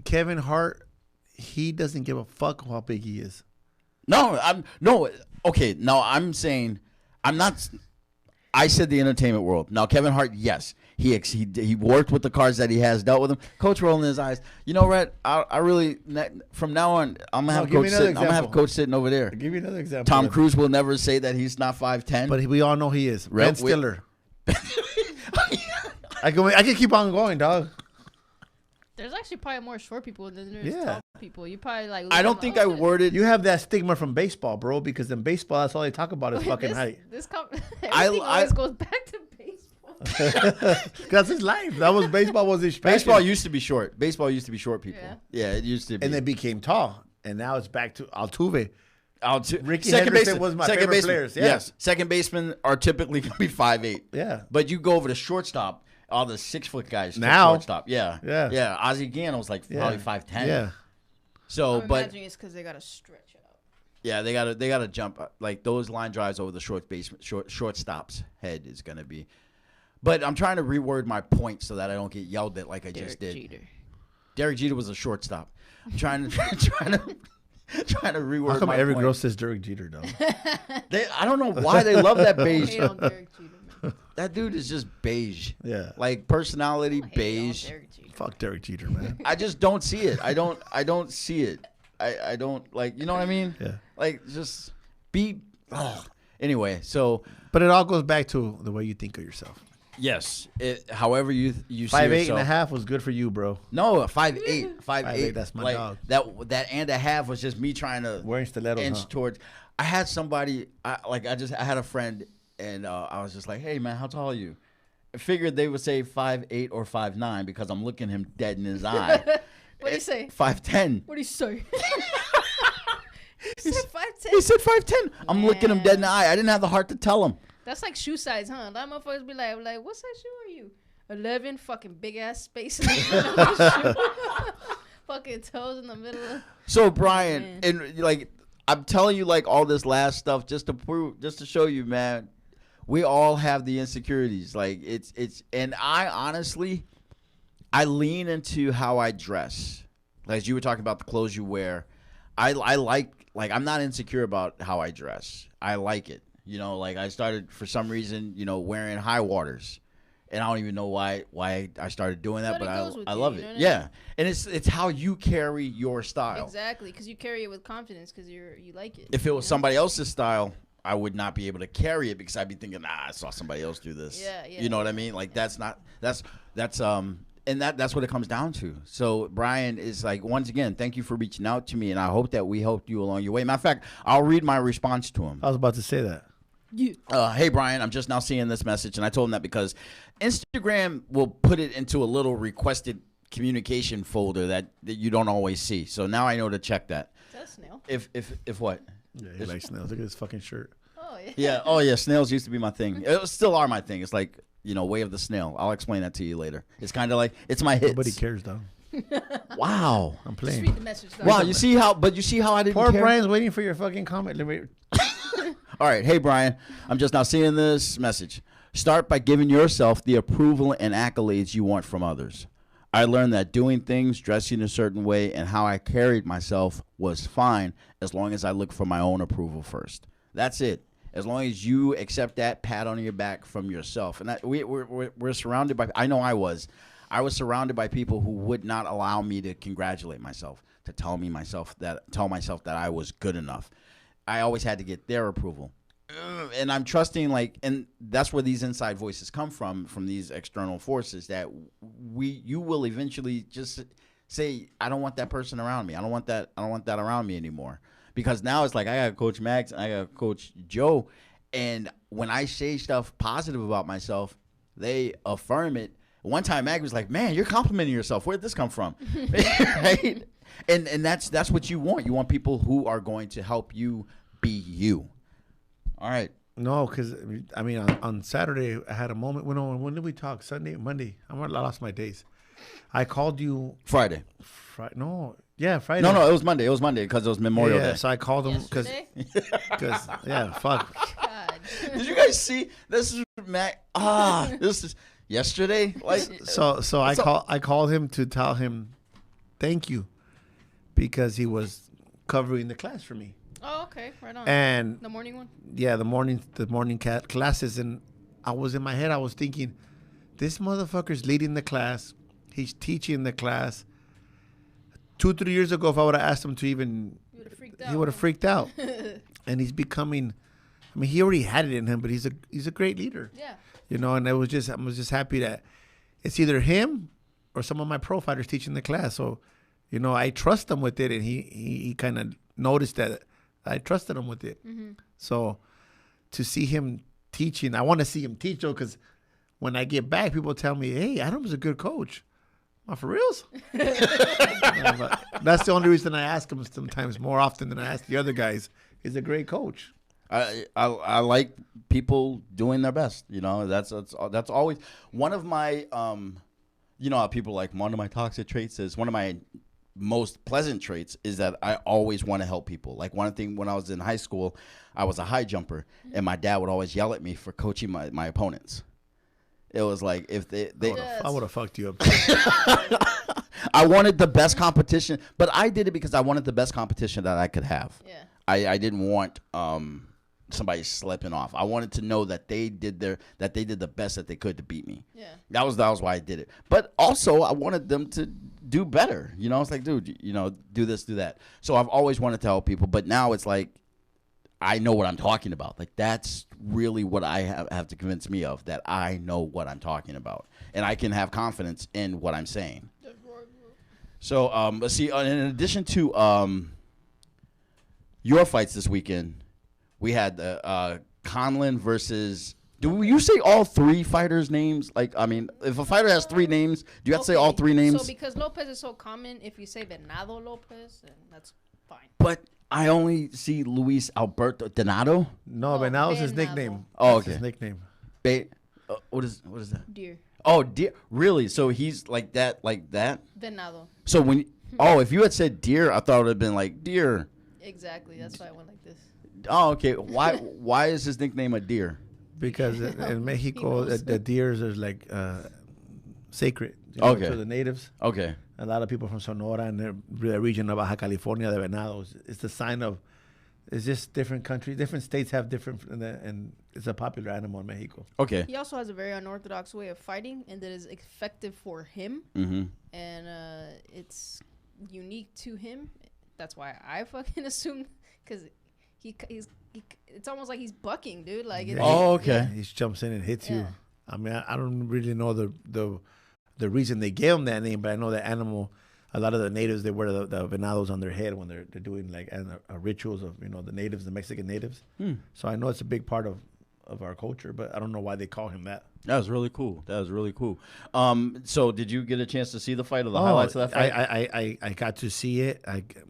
Speaker 3: Kevin Hart, he doesn't give a fuck how big he is.
Speaker 1: Okay, now I'm saying I'm not. I said the entertainment world. Now Kevin Hart, yes, he worked with the cards that he has, dealt with them. Coach rolling his eyes. You know, Rhett, I really from now on I'm gonna have Coach sitting. I'm gonna have Coach sitting over there.
Speaker 3: I'll give you another example.
Speaker 1: Tom Cruise will never say that he's not 5'10",
Speaker 3: but we all know he is. Ben Stiller. I can keep on going, dog.
Speaker 2: There's actually probably more short people than there's tall people. You probably like.
Speaker 1: I don't think I worded.
Speaker 3: You have that stigma from baseball, bro, because in baseball, that's all they talk about is fucking height.
Speaker 2: Everything always goes back to baseball.
Speaker 3: That's his life. That was baseball. Was his passion.
Speaker 1: Baseball used to be short. Baseball used to be short people. Yeah, it used to be.
Speaker 3: And then became tall, and now it's back to Altuve. Ricky
Speaker 1: second
Speaker 3: Henderson was my favorite players. Yeah.
Speaker 1: Yes, second basemen are typically going to be 5'8".
Speaker 3: Yeah,
Speaker 1: but you go over to shortstop. All the 6 foot guys
Speaker 3: now
Speaker 1: shortstop. Yeah. Ozzie Gano's like probably 5'10".
Speaker 3: Yeah.
Speaker 1: So,
Speaker 2: I'm imagining it's because they gotta stretch out.
Speaker 1: Yeah, they gotta jump like those line drives over the shortstop's head is gonna be. But I'm trying to reword my point so that I don't get yelled at like I just did. Derek Jeter was a shortstop. I'm trying to reword.
Speaker 3: How come
Speaker 1: my
Speaker 3: every
Speaker 1: point.
Speaker 3: girl says Derek Jeter though?
Speaker 1: I don't know why they love that beige.
Speaker 2: Hate on Derek Jeter.
Speaker 1: That dude is just beige.
Speaker 3: Yeah.
Speaker 1: Like personality beige.
Speaker 3: Fuck Derek Jeter, man.
Speaker 1: I just don't see it. I don't see it. I don't like, you know what I mean?
Speaker 3: Yeah.
Speaker 1: Like just be anyway, so
Speaker 3: but it all goes back to the way you think of yourself.
Speaker 1: Yes. However you see
Speaker 3: 5'8" and a half was good for you, bro.
Speaker 1: No, 5'8". 5'8".
Speaker 3: That's my
Speaker 1: like,
Speaker 3: dog.
Speaker 1: That and a half was just me trying to
Speaker 3: wearing stilettos
Speaker 1: inch towards. I had somebody I had a friend. And I was just like, "Hey man, how tall are you?" I figured they would say 5'8" or 5'9" because I'm looking him dead in his eye.
Speaker 2: What do you say?
Speaker 1: 5'10".
Speaker 2: What do you say? said 5'10".
Speaker 1: He said 5'10". I'm looking him dead in the
Speaker 2: Yeah.
Speaker 1: eye. I didn't have the heart to tell him.
Speaker 2: That's like shoe size, huh? That motherfuckers be like, what size shoe are you? 11, fucking big ass space in the middle of the shoe. Fucking toes in the middle of.
Speaker 1: So Brian, and like I'm telling you, like all this last stuff, just to show you, man, we all have the insecurities. Like it's, and I honestly, I lean into how I dress. Like you were talking about the clothes you wear. I like I'm not insecure about how I dress. I like it. You know, like I started for some reason, you know, wearing high waters. And I don't even know why I started doing that, but I love it. Yeah, and it's how you carry your style.
Speaker 2: Exactly, because you carry it with confidence because you like it.
Speaker 1: If it was somebody else's style, I would not be able to carry it because I'd be thinking, I saw somebody else do this.
Speaker 2: Yeah.
Speaker 1: You know what I mean? Like that's what it comes down to. So Brian is like, once again, thank you for reaching out to me, and I hope that we helped you along your way. Matter of fact, I'll read my response to him.
Speaker 3: I was about to say that.
Speaker 1: Hey Brian, I'm just now seeing this message, and I told him that because Instagram will put it into a little requested communication folder that you don't always see. So now I know to check that.
Speaker 2: Is that a snail?
Speaker 1: If what?
Speaker 3: Yeah, he likes snails. Look at his fucking shirt.
Speaker 2: Oh yeah.
Speaker 1: Yeah. Oh yeah. Snails used to be my thing. It still are my thing. It's like, you know, Way of the Snail. I'll explain that to you later. It's kind of like it's my hits.
Speaker 3: Nobody cares though.
Speaker 1: Wow.
Speaker 3: I'm
Speaker 2: Just
Speaker 3: playing.
Speaker 2: read the message. Though.
Speaker 1: Wow. You see how I didn't
Speaker 3: Poor
Speaker 1: care?
Speaker 3: Brian's waiting for your fucking comment. Let me.
Speaker 1: All right. Hey, Brian, I'm just now seeing this message. Start by giving yourself the approval and accolades you want from others. I learned that doing things, dressing a certain way, and how I carried myself was fine as long as I looked for my own approval first. That's it. As long as you accept that pat on your back from yourself. And that we're surrounded by, I know I was surrounded by people who would not allow me to congratulate myself, to tell myself that I was good enough. I always had to get their approval. And I'm trusting, like, and that's where these inside voices come from these external forces that you will eventually just say, I don't want that person around me. I don't want that around me anymore. Because now it's like, I got Coach Magz and I got Coach Joe. And when I say stuff positive about myself, they affirm it. One time Magz was like, man, you're complimenting yourself. Where'd this come from? Right? And that's what you want. You want people who are going to help you be you. All right.
Speaker 3: No, because I mean, on Saturday I had a moment. When did we talk? Sunday, Monday. I lost my days. I called you
Speaker 1: Friday.
Speaker 3: Friday. Friday.
Speaker 1: No, it was Monday. It was Monday because it was Memorial Day.
Speaker 3: So I called him because fuck.
Speaker 2: God.
Speaker 1: Did you guys see? This is Mac. This is yesterday. Like
Speaker 3: I called him to tell him thank you because he was covering the class for me.
Speaker 2: Oh, okay, right on.
Speaker 3: And
Speaker 2: the morning one.
Speaker 3: Yeah, the morning classes, and I was in my head. I was thinking, this motherfucker's leading the class. He's teaching the class. 2-3 years ago, if I would have asked him to even, he would have freaked out. And he's becoming. I mean, he already had it in him, but he's a great leader.
Speaker 2: Yeah.
Speaker 3: You know, and I was just happy that it's either him or some of my pro fighters teaching the class. So, you know, I trust him with it, and he kind of noticed that I trusted him with it. Mm-hmm. So to see him teaching, I want to see him teach though, because when I get back, people tell me, "Hey, Adam's a good coach." Am I for reals? That's the only reason I ask him sometimes more often than I ask the other guys. He's a great coach.
Speaker 1: I like people doing their best. You know, that's always one of my you know how people like one of my toxic traits is one of my most pleasant traits is that I always want to help people. Like one thing when I was in high school, I was a high jumper, and my dad would always yell at me for coaching my opponents. It was like if they
Speaker 3: I would have fucked you up.
Speaker 1: I wanted the best competition, but I did it because I wanted the best competition that I could have.
Speaker 2: Yeah.
Speaker 1: I didn't want somebody slipping off. I wanted to know that they did the best that they could to beat me.
Speaker 2: Yeah.
Speaker 1: That was why I did it. But also I wanted them to do better. You know, it's like, dude, you know, do this, do that. So I've always wanted to help people, but now it's like I know what I'm talking about. Like that's really what I have to convince me of, that I know what I'm talking about, and I can have confidence in what I'm saying. So let's see. In addition to your fights this weekend, we had the Conlon versus. Do you say all three fighters' names? Like, I mean, if a fighter has three names, do you have to say all three names?
Speaker 2: So because Lopez is so common, if you say Venado Lopez, then that's fine.
Speaker 1: But I only see Luis Alberto Donato.
Speaker 3: No, Venado's his nickname.
Speaker 1: Oh,
Speaker 3: That's
Speaker 1: okay.
Speaker 3: his nickname.
Speaker 1: What is that?
Speaker 2: Deer.
Speaker 1: Oh, deer. Really? So he's like that,
Speaker 2: Venado.
Speaker 1: So if you had said deer, I thought it would have been like deer.
Speaker 2: Exactly. That's why I went like this.
Speaker 1: Oh, okay. Why is his nickname a deer?
Speaker 3: Because in Mexico, the deers are like sacred.
Speaker 1: Okay.
Speaker 3: To the natives.
Speaker 1: Okay.
Speaker 3: A lot of people from Sonora and the region of Baja California, the venados. It's the sign of. It's just different countries, different states have different, and it's a popular animal in Mexico.
Speaker 1: Okay.
Speaker 2: He also has a very unorthodox way of fighting, and that is effective for him.
Speaker 1: Mm-hmm.
Speaker 2: And it's unique to him. That's why I fucking assumed, because he's it's almost like he's bucking, dude. Like,
Speaker 3: Yeah.
Speaker 1: Oh, okay.
Speaker 3: Yeah, he jumps in and hits you.
Speaker 2: Yeah.
Speaker 3: I mean, I don't really know the reason they gave him that name, but I know that animal. A lot of the natives, they wear the venados on their head when they're doing like rituals of the natives, the Mexican natives. So I know it's a big part of our culture, but I don't know why they call him that.
Speaker 1: That was really cool. So did you get a chance to see the fight or the highlights of that fight?
Speaker 3: I got to see it.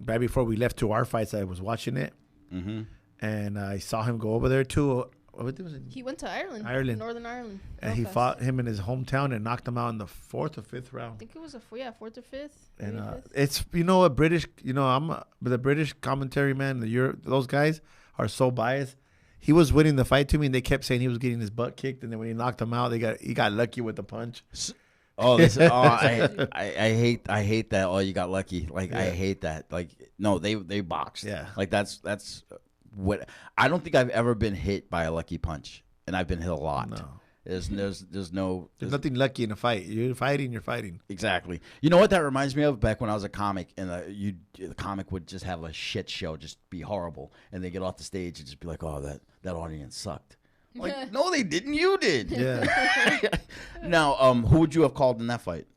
Speaker 3: Right before we left to our fights, I was watching it, and I saw him go over there too. What was it?
Speaker 2: he went to Ireland. Northern Ireland.
Speaker 3: And he
Speaker 2: Belfast.
Speaker 3: fought him in his hometown and knocked him out in the 4th or 5th
Speaker 2: I
Speaker 3: round.
Speaker 2: think it was fourth or fifth.
Speaker 3: And
Speaker 2: maybe fifth.
Speaker 3: it's a British, the British commentary, man. Those guys are so biased. He was winning the fight to me, and they kept saying he was getting his butt kicked. And then when he knocked him out, he got lucky with the punch.
Speaker 1: I hate that. Oh, you got lucky. Like I hate that. Like no, they boxed.
Speaker 3: Yeah.
Speaker 1: Like that's what I don't think I've ever been hit by a lucky punch, and I've been hit a lot.
Speaker 3: No.
Speaker 1: There's
Speaker 3: Nothing lucky in a fight. You're fighting.
Speaker 1: Exactly. You know what that reminds me of? Back when I was a comic, and the comic would just have a shit show, just be horrible, and they get off the stage and just be like, "Oh, that audience sucked." Like, no, they didn't. You did.
Speaker 3: Yeah.
Speaker 1: Now, who would you have called in that fight?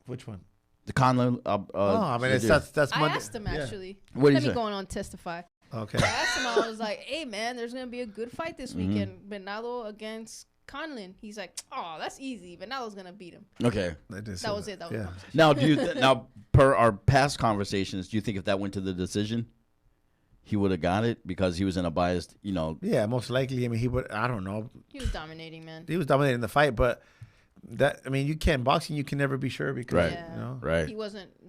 Speaker 3: Which one?
Speaker 1: The Conlon.
Speaker 3: I mean, that's
Speaker 2: I
Speaker 3: Monday.
Speaker 2: asked him actually.
Speaker 1: What did
Speaker 2: Let
Speaker 1: he
Speaker 2: me
Speaker 1: say?
Speaker 2: go on testify.
Speaker 3: Okay.
Speaker 2: I asked him. I was like, "Hey, man, there's gonna be a good fight this weekend. Venado against Conlon." He's like, "Oh, that's easy. Venado's gonna beat him."
Speaker 1: Okay.
Speaker 2: That was it. That was the conversation.
Speaker 1: Now, do you now per our past conversations, do you think if that went to the decision, he would have got it because he was in a biased,
Speaker 3: Yeah, most likely. I mean, he would. I don't know.
Speaker 2: He was dominating, man.
Speaker 3: He was dominating the fight, but you can't boxing. You can never be sure because
Speaker 1: Right.
Speaker 2: Yeah.
Speaker 1: Right.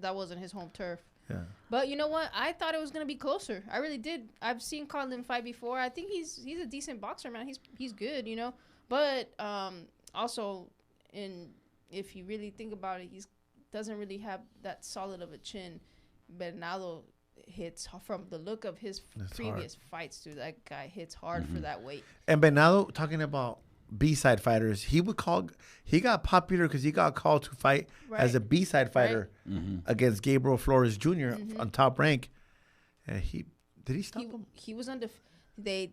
Speaker 2: That wasn't his home turf.
Speaker 3: Yeah.
Speaker 2: But you know what? I thought it was gonna be closer. I really did. I've seen Conlon fight before. I think he's a decent boxer, man. He's good, But also, if you really think about it, he doesn't really have that solid of a chin. Bernardo hits from the look of his previous fights, dude. That guy hits hard for that weight.
Speaker 3: And Bernardo, talking about B-side fighters, he got popular because he got called to fight as a B-side fighter against Gabriel Flores Jr. On Top Rank. And did he stop him?
Speaker 2: He was They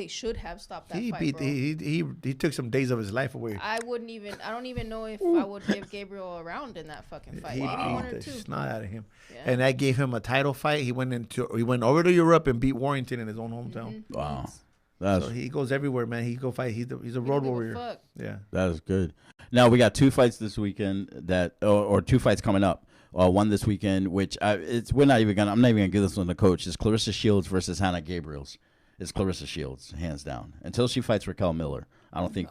Speaker 2: should have stopped that
Speaker 3: He
Speaker 2: fight,
Speaker 3: beat.
Speaker 2: bro.
Speaker 3: He took some days of his life away.
Speaker 2: I don't even know if I would give Gabriel a round in that fucking fight.
Speaker 3: He
Speaker 2: Maybe one
Speaker 3: beat
Speaker 2: or
Speaker 3: the
Speaker 2: two.
Speaker 3: snot out of him,
Speaker 2: Yeah.
Speaker 3: and that gave him a title fight. He went over to Europe and beat Warrington in his own hometown.
Speaker 1: Wow.
Speaker 3: So he goes everywhere, man. He go fight. He's a
Speaker 2: He
Speaker 3: road
Speaker 2: don't give a
Speaker 3: warrior.
Speaker 2: fuck.
Speaker 3: Yeah.
Speaker 1: That is good. Now we got 2 fights this weekend or 2 fights coming up. One this weekend, which I'm not even gonna give this one to Coach. It's Clarissa Shields versus Hannah Gabriels. It's Clarissa Shields, hands down. Until she fights Raquel Miller, I don't think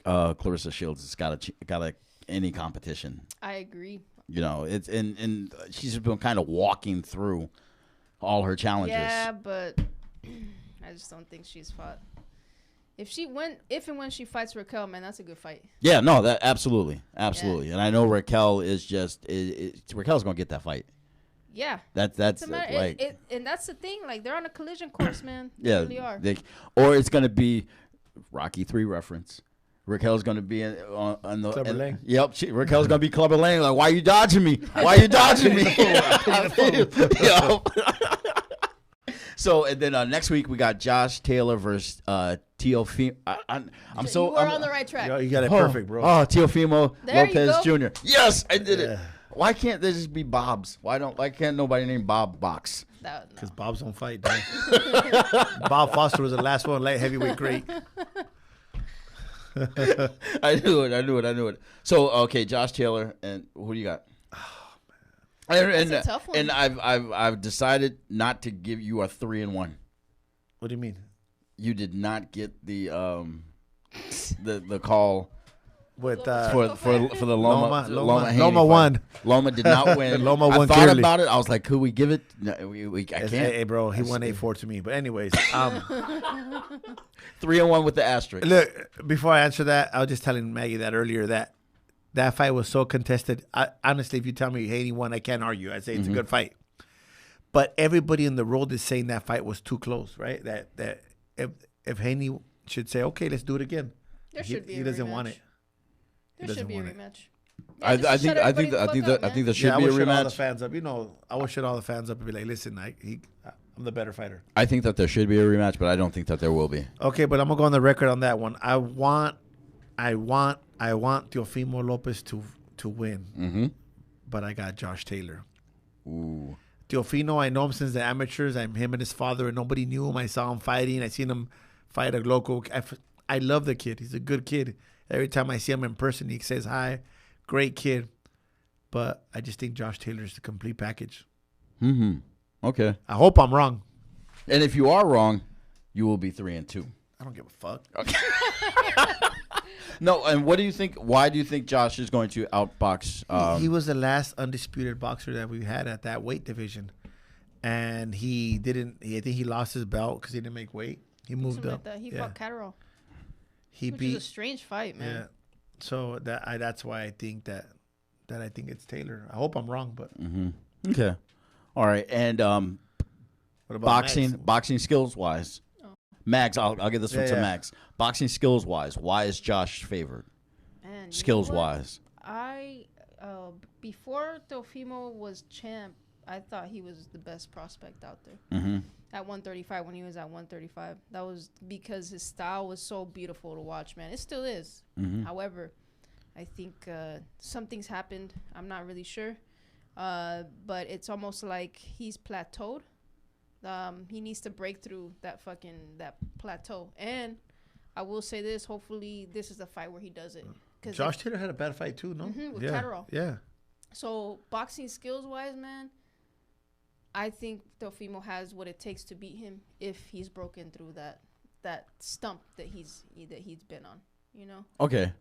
Speaker 1: Clarissa Shields has got any competition.
Speaker 2: I agree.
Speaker 1: It's and she's been kind of walking through all her challenges.
Speaker 2: Yeah, but I just don't think she's fought. If and when she fights Raquel, man, that's a good fight.
Speaker 1: Yeah, no, that absolutely. And I know Raquel is Raquel's gonna get that fight.
Speaker 2: Yeah,
Speaker 1: that's
Speaker 2: like, and that's the thing. Like, they're on a collision course, man. They
Speaker 1: yeah,
Speaker 2: really are.
Speaker 1: Or it's gonna be Rocky 3 reference. Raquel's gonna be on the
Speaker 3: Clubber Lang.
Speaker 1: Yep, Raquel's gonna be Clubber Lang. Like, why are you dodging me? Why are you dodging me? So, and then next week we got Josh Taylor versus Teofimo. I'm
Speaker 2: on the right track.
Speaker 3: Yo, you got it perfect, bro.
Speaker 1: Oh, Teofimo
Speaker 2: There you
Speaker 1: Lopez
Speaker 2: go.
Speaker 1: Jr. Yes, I did it. Why can't there just be Bobs? Why can't nobody name Bob Box?
Speaker 3: Because Bob's don't fight. Bob Foster was the last one, light heavyweight great.
Speaker 1: I knew it. So, okay, Josh Taylor, and who do you got? And,
Speaker 2: That's a tough one.
Speaker 1: And I've decided not to give you a 3-1.
Speaker 3: What do you mean?
Speaker 1: You did not get the call
Speaker 3: With
Speaker 1: for the Loma Haney
Speaker 3: Loma
Speaker 1: fight.
Speaker 3: won.
Speaker 1: Loma did not win.
Speaker 3: Loma
Speaker 1: I
Speaker 3: won
Speaker 1: thought
Speaker 3: clearly.
Speaker 1: about it. I was like, could we give it? No, I can't.
Speaker 3: Hey, bro, he won 8-4 to me. But anyways,
Speaker 1: 3-1 with the asterisk.
Speaker 3: look, before I answer that, I was just telling Maggie that earlier that fight was so contested. Honestly, if you tell me Haney won, I can't argue. I say it's a good fight. But everybody in the world is saying that fight was too close, right? That if Haney should say, okay, let's do it again.
Speaker 2: There should be.
Speaker 3: He doesn't want it.
Speaker 2: There should be a rematch.
Speaker 1: I think there should be a
Speaker 3: I would shut all the
Speaker 1: rematch.
Speaker 3: fans up. I would shut all the fans up and be like, listen, I'm the better fighter.
Speaker 1: I think that there should be a rematch, but I don't think that there will be.
Speaker 3: Okay, but I'm gonna go on the record on that one. I want Teofimo Lopez to win.
Speaker 1: Mm-hmm.
Speaker 3: But I got Josh Taylor.
Speaker 1: Ooh.
Speaker 3: Teofimo, I know him since the amateurs. I'm him and his father, and nobody knew him. I saw him fighting. I seen him fight a local. I love the kid. He's a good kid. Every time I see him in person, he says hi. Great kid. But I just think Josh Taylor is the complete package.
Speaker 1: Mm-hmm. Okay.
Speaker 3: I hope I'm wrong.
Speaker 1: And if you are wrong, you will be 3-2.
Speaker 3: I don't give a fuck.
Speaker 1: Okay. No, and what do you think? Why do you think Josh is going to outbox?
Speaker 3: He was the last undisputed boxer that we had at that weight division, and he didn't. I think he lost his belt because he didn't make weight. He moved up.
Speaker 2: Like he fought Catterall.
Speaker 3: He
Speaker 2: which
Speaker 3: beat.
Speaker 2: is a strange fight, man.
Speaker 3: Yeah. So that's why I think that I think it's Taylor. I hope I'm wrong, but
Speaker 1: Okay. All right, and
Speaker 3: what about
Speaker 1: boxing skills wise, Magz. I'll give this one to Magz. Boxing skills wise, why is Josh favored?
Speaker 2: Man,
Speaker 1: Skills wise,
Speaker 2: I before Teofimo was champ, I thought he was the best prospect out there.
Speaker 1: Mm-hmm.
Speaker 2: At 135, when he was at 135, that was because his style was so beautiful to watch, man. It still is.
Speaker 1: Mm-hmm.
Speaker 2: However, I think something's happened. I'm not really sure, but it's almost like he's plateaued. He needs to break through that plateau. And I will say this: hopefully, this is the fight where he does it. Cause
Speaker 3: Josh Taylor had a bad fight too, no?
Speaker 2: With Catterall.
Speaker 3: Yeah.
Speaker 2: So boxing skills wise, man, I think Teofimo has what it takes to beat him if he's broken through that stump that he's been on. You know.
Speaker 1: Okay.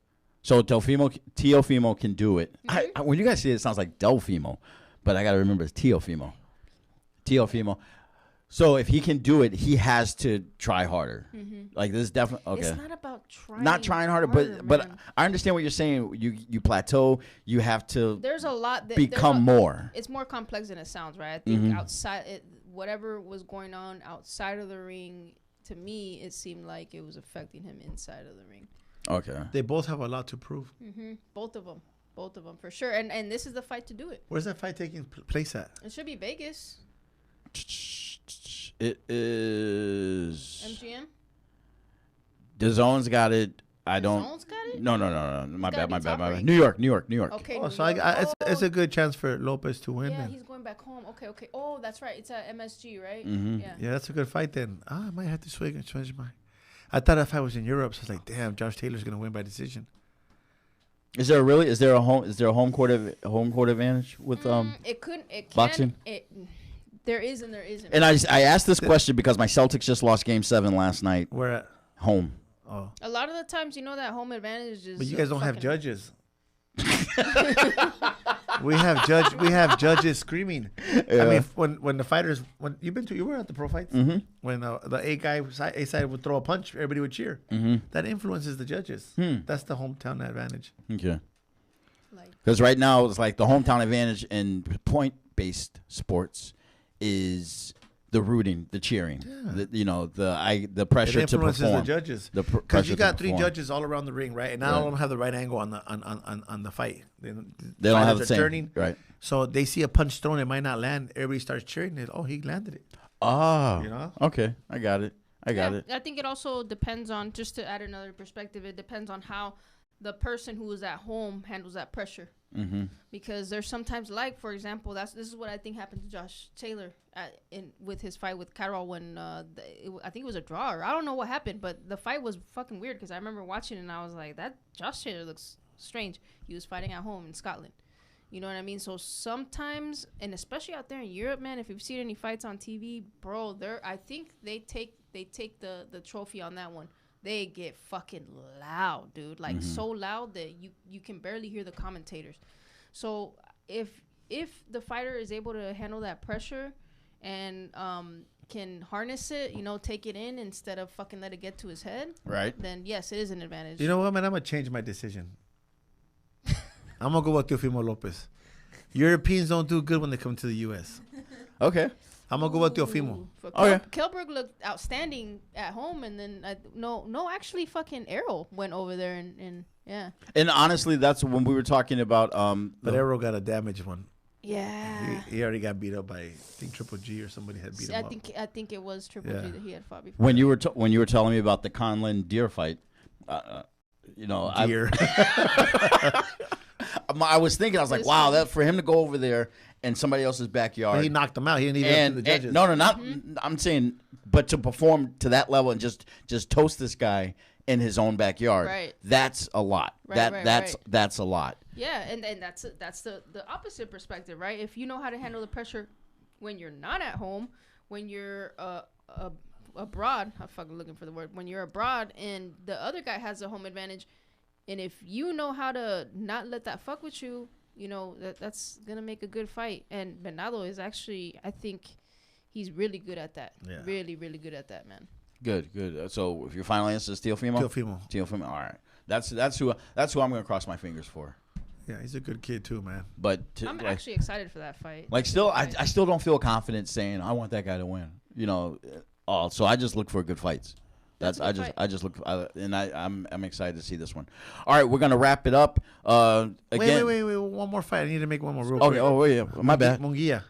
Speaker 1: So Teofimo can do it.
Speaker 2: Mm-hmm.
Speaker 1: When you guys say it, it sounds like Delfimo, but I got to remember it's Teofimo. So if he can do it, he has to try harder. Mm-hmm. Like this is definitely okay.
Speaker 2: It's not about trying.
Speaker 1: Not trying harder, but I understand what you're saying. You plateau. You have to.
Speaker 2: There's a lot that
Speaker 1: become more.
Speaker 2: It's more complex than it sounds, right? I think outside whatever was going on outside of the ring, to me, it seemed like it was affecting him inside of the ring.
Speaker 1: Okay.
Speaker 3: They both have a lot to prove.
Speaker 2: Mm-hmm. Both of them for sure. And this is the fight to do it.
Speaker 3: Where's that fight taking place at?
Speaker 2: It should be Vegas.
Speaker 1: It is
Speaker 2: MGM.
Speaker 1: DAZN's got it. I don't.
Speaker 2: DAZN's got it?
Speaker 1: No. My bad. New York.
Speaker 2: Okay.
Speaker 3: Oh, so it's a good chance for Lopez to win.
Speaker 2: Yeah,
Speaker 3: then.
Speaker 2: he's going back home. Okay. Oh, that's right. It's at MSG, right?
Speaker 1: Mm-hmm.
Speaker 3: Yeah, that's a good fight then. I might have to change my. I thought that fight was in Europe, so I was like, damn, Josh Taylor's gonna win by decision.
Speaker 1: Is there a home court advantage with boxing?
Speaker 2: There is and there isn't.
Speaker 1: And I asked this question because my Celtics just lost Game 7 last night.
Speaker 3: Where at?
Speaker 1: Home.
Speaker 3: Oh.
Speaker 2: A lot of the times, that home advantage is.
Speaker 3: But you guys don't have judges. We have judges screaming. Yeah. I mean, when the fighters, you were at the pro fights. Mm-hmm. When the A side would throw a punch, everybody would cheer. Mm-hmm. That influences the judges. That's the hometown advantage.
Speaker 1: Okay. Because right now it's like the hometown advantage in point-based sports is the rooting, the cheering, the pressure to perform. It influences
Speaker 3: the judges. Because you got 3 judges all around the ring, right? And not all of them have the right angle on the fight. They
Speaker 1: don't have the same. Turning,
Speaker 3: right. So they see a punch thrown, it might not land. Everybody starts cheering. He landed it.
Speaker 1: Oh. Okay. I got it.
Speaker 2: I think it also depends on, just to add another perspective, it depends on how the person who is at home handles that pressure. Mm-hmm. Because there's sometimes, like, for example, this is what I think happened to Josh Taylor with his fight with Catterall when I think it was a draw, or I don't know what happened, but the fight was fucking weird because I remember watching it and I was like, that Josh Taylor looks strange. He was fighting at home in Scotland, You know what I mean? So sometimes, and especially out there in Europe, man, if you've seen any fights on TV, bro, I think they take the trophy on that one. They get fucking loud, dude. Like so loud that you can barely hear the commentators. So if the fighter is able to handle that pressure and can harness it, you know, take it in instead of fucking let it get to his head,
Speaker 1: right?
Speaker 2: Then yes, it is an advantage.
Speaker 3: You know what, man? I'm gonna change my decision. I'm gonna go with Teofimo Lopez. Europeans don't do good when they come to the U.S.
Speaker 1: Okay.
Speaker 3: I'm gonna go with Teofimo.
Speaker 2: Okay. Kelberg looked outstanding at home, and then actually, fucking Errol went over there and yeah.
Speaker 1: And honestly, that's when we were talking about
Speaker 3: But Errol got a damaged one.
Speaker 2: Yeah.
Speaker 3: He already got beat up by, I think, Triple G or somebody had beat him up.
Speaker 2: I think it was Triple G that he had fought before.
Speaker 1: When you were telling me about the Conlon Deer fight, you know,
Speaker 3: Deer.
Speaker 1: I was thinking, I was like, wow, that for him to go over there in somebody else's backyard.
Speaker 3: But he knocked him out. He didn't even to the judges.
Speaker 1: No, not. I'm saying, but to perform to that level and just toast this guy in his own backyard,
Speaker 2: right.
Speaker 1: That's a lot. That's a lot.
Speaker 2: Yeah, and that's the opposite perspective, right? If you know how to handle the pressure when you're not at home, when you're abroad, I'm fucking looking for the word. When you're abroad and the other guy has a home advantage, and if you know how to not let that fuck with you, you know, that's gonna make a good fight. And Bernardo is actually, I think, he's really good at that. Yeah. Really, really good at that, man.
Speaker 1: Good. So if your final answer is Teofimo? Teofimo. All right. That's who I'm gonna cross my fingers for.
Speaker 3: Yeah, he's a good kid too, man.
Speaker 2: But I'm actually excited for that fight.
Speaker 1: Like, still, I still don't feel confident saying I want that guy to win. You know, so I just look for good fights. I just look, and I'm excited to see this one. All right, we're gonna wrap it up. Again,
Speaker 3: wait, one more fight. I need to make one more real quick.
Speaker 1: Okay. Oh yeah, my bad.
Speaker 3: Munguia.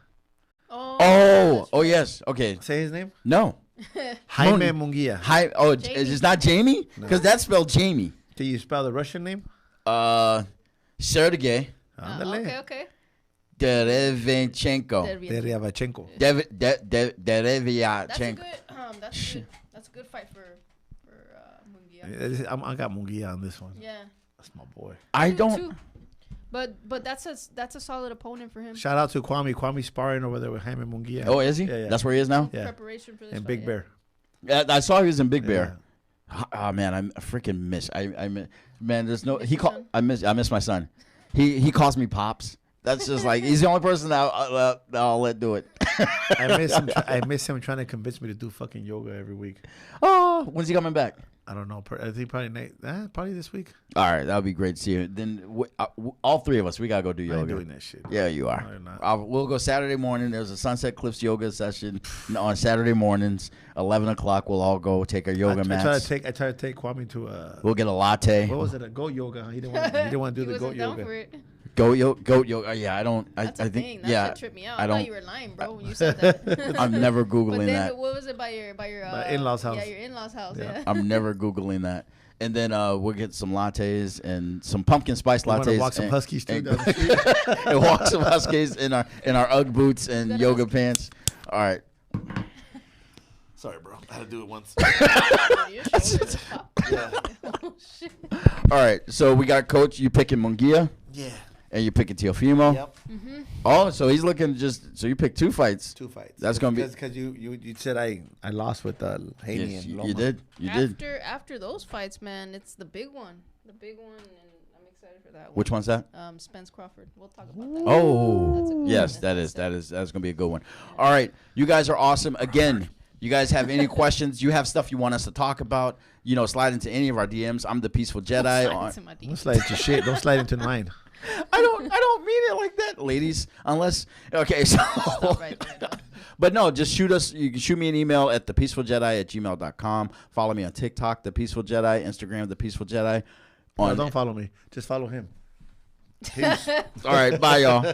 Speaker 1: Oh yes. Okay.
Speaker 3: Say his name.
Speaker 1: No.
Speaker 3: Jaime Munguia.
Speaker 1: It's not Jamie? Because that's spelled Jamie.
Speaker 3: Do you spell the Russian name?
Speaker 1: Sergey.
Speaker 2: Okay.
Speaker 3: Derevyachenko.
Speaker 2: That's a good fight for Munguia.
Speaker 3: I got Munguia on this one.
Speaker 2: Yeah.
Speaker 3: That's my boy.
Speaker 1: I don't.
Speaker 2: But that's a solid opponent for him.
Speaker 3: Shout out to Kwame. Kwame's sparring over there with Jaime Munguia.
Speaker 1: Oh, is he?
Speaker 3: Yeah.
Speaker 1: That's where he is now?
Speaker 3: Yeah.
Speaker 2: Preparation for this
Speaker 3: and
Speaker 2: fight,
Speaker 3: Big Bear.
Speaker 1: Yeah, I saw he was in Big Bear. Oh man, I freaking miss. Man, there's no. I miss my son. He calls me Pops. That's just like he's the only person that I'll let do it.
Speaker 3: I miss him trying to convince me to do fucking yoga every week.
Speaker 1: Oh, when's he coming back?
Speaker 3: I don't know. I think probably this week.
Speaker 1: All right, that would be great to see you. Then all three of us, we gotta go do yoga.
Speaker 3: I'm doing that shit.
Speaker 1: Yeah, you are. We'll go Saturday morning. There's a Sunset Cliffs yoga session on Saturday mornings, 11 o'clock. We'll all go take our yoga mats.
Speaker 3: I try to take Kwame to a.
Speaker 1: We'll get a latte.
Speaker 3: What was it? A goat yoga. He didn't want to do the goat yoga.
Speaker 2: For it.
Speaker 1: Goat yoga. Yeah, I don't.
Speaker 2: That's
Speaker 1: I think.
Speaker 2: Thing. That
Speaker 1: yeah,
Speaker 2: tripped me out. I thought you were lying, bro, when you said that.
Speaker 1: I'm never googling that.
Speaker 2: What was it by your
Speaker 3: in-laws house?
Speaker 2: Yeah, your in-laws house. Yeah.
Speaker 1: I'm never googling that. And then we'll get some lattes and some pumpkin spice lattes.
Speaker 3: Walk some huskies too down the street.
Speaker 1: And walk some huskies in our UGG boots and yoga pants. All right.
Speaker 3: Sorry, bro. I had to do it once.
Speaker 2: Oh, shit.
Speaker 1: All right. So we got Coach. You picking Munguia?
Speaker 3: Yeah.
Speaker 1: And you picking Teofimo?
Speaker 3: Yep.
Speaker 2: Mm-hmm.
Speaker 1: Oh, so he's looking so you picked two fights. That's gonna be
Speaker 3: because you said I lost with Haney and Loma.
Speaker 1: You did.
Speaker 2: After those fights, man, it's the big one, and I'm excited for that one.
Speaker 1: Which one's that?
Speaker 2: Spence Crawford. We'll talk about that.
Speaker 1: Oh, yes, that's gonna be a good one. Yeah. All right, you guys are awesome. Again, you guys have any questions? You have stuff you want us to talk about? You know, slide into any of our DMs. I'm the Peaceful Jedi.
Speaker 3: Don't slide into shit. Don't slide into mine.
Speaker 1: I don't mean it like that, ladies. Unless so.
Speaker 2: Right there,
Speaker 1: but no, just shoot us. You can shoot me an email at thepeacefuljedi@gmail.com. Follow me on TikTok, The Peaceful Jedi, Instagram, The Peaceful Jedi.
Speaker 3: No, don't follow me. Just follow him. Peace.
Speaker 1: All right, bye, y'all.